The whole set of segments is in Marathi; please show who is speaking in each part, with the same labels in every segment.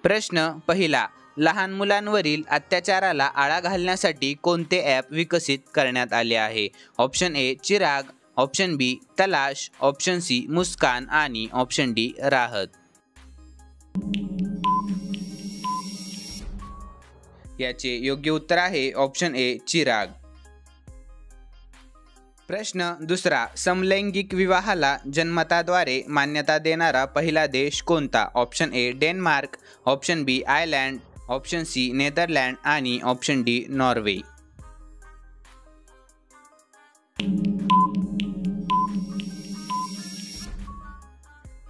Speaker 1: प्रश्न पहिला, लहान मुलांवरील अत्याचाराला आळा घालण्यासाठी कोणते ॲप विकसित करण्यात आले आहे? ऑप्शन ए चिराग, ऑप्शन बी तलाश, ऑप्शन सी मुस्कान आणि ऑप्शन डी राहत. याचे योग्य उत्तर आहे ऑप्शन ए चिराग. प्रश्न दुसरा, समलैंगिक विवाहाला जन्मताद्वारे मान्यता देणारा पहिला देश कोणता? Option A Denmark, option B Ireland, option C Netherland आणि ऑप्शन डी नॉर्वे.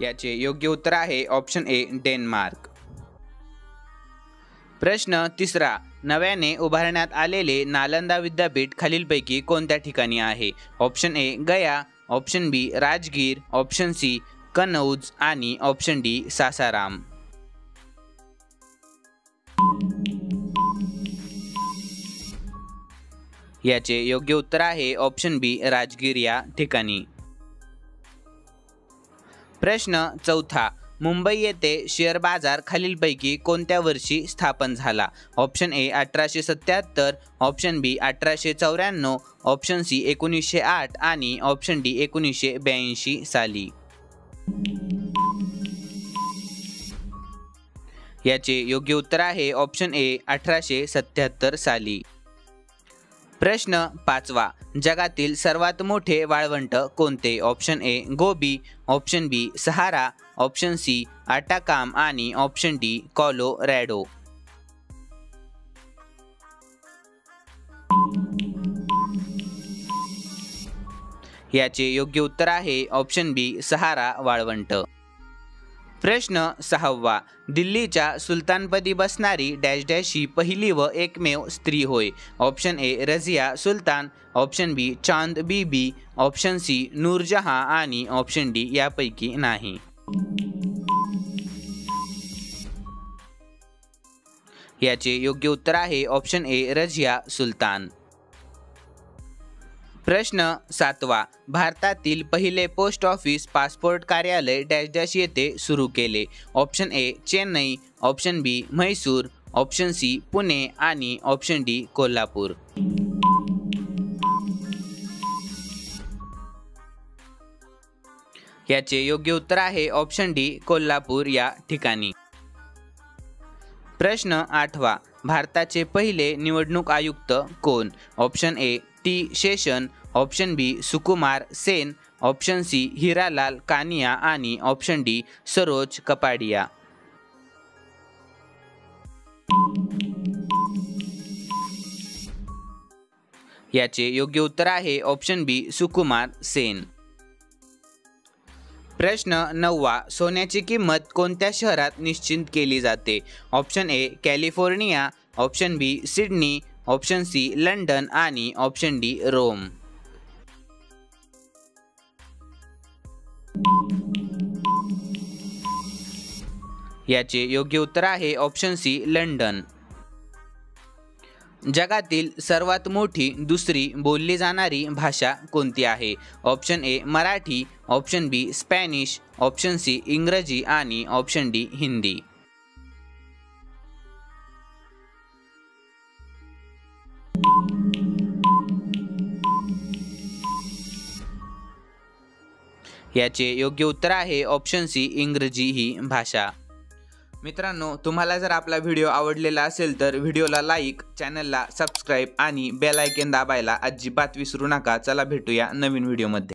Speaker 1: याचे योग्य उत्तर आहे ऑप्शन ए डेन्मार्क. प्रश्न तिसरा, नव्याने उभारण्यात आलेले नालंदा विद्यापीठ खालीलपैकी कोणत्या ठिकाणी आहे? Option A Gaya, option B Rajgir, option C Kannauj आणि ऑप्शन डी सासाराम. याचे योग्य उत्तर आहे ऑप्शन बी राजगीर या ठिकाणी. प्रश्न चौथा, मुंबई येथे शेअर बाजार खालीलपैकी कोणत्या वर्षी स्थापन झाला? Option A 1877, option B 1894, option C 1908 आणि ऑप्शन डी 1982 साली. याचे योग्य उत्तर आहे ऑप्शन ए 1877 साली. प्रश्न पाचवा, जगातील सर्वात मोठे वाळवंट कोणते? Option A Gobi, option B Sahara, option C Atacama आणि ऑप्शन डी कॉलोरॅडो. याचे योग्य उत्तर आहे ऑप्शन बी सहारा वाळवंट. प्रश्न सहावा, दिल्लीच्या सुलतानपदी बसणारी डॅश डॅश ही पहिली व एकमेव स्त्री होय. Option A Razia Sultan, option B Chand Bibi, option C Noorjahan आणि ऑप्शन डी यापैकी नाही. याचे योग्य उत्तर आहे ऑप्शन ए रझिया सुलतान. प्रश्न सातवा, भारतातील पहिले पोस्ट ऑफिस पासपोर्ट कार्यालय डॅश डॅश येथे सुरू केले. Option A Chennai, option B Mysore, option C Pune आणि ऑप्शन डी कोल्हापूर. याचे योग्य उत्तर आहे ऑप्शन डी कोल्हापूर या ठिकाणी. प्रश्न आठवा, भारताचे पहिले निवडणूक आयुक्त कोण? Option A T Seshan, option B Sukumar Sen, option C Hiralal Kania आणि ऑप्शन डी सरोज कपाडिया. याचे योग्य उत्तर आहे ऑप्शन बी सुकुमार सेन. प्रश्न नववा, सोन्याची किंमत कोणत्या शहरात निश्चित केली जाते? Option A California, option B Sydney, option C London आणि ऑप्शन डी रोम. याचे योग्य उत्तर आहे ऑप्शन सी लंडन. जगातील सर्वात मोठी दुसरी बोलली जाणारी भाषा कोणती आहे? Option A Marathi, option B Spanish, option C इंग्रजी आणि ऑप्शन डी हिंदी. याचे योग्य उत्तर आहे ऑप्शन सी इंग्रजी ही भाषा. मित्रांनो, तुम्हाला जर आपला व्हिडिओ आवडलेला असेल तर व्हिडिओला लाईक, चॅनलला सबस्क्राईब आणि बेल आयकॉन दाबायला अजिबात विसरू नका. चला भेटूया नवीन व्हिडिओमध्ये.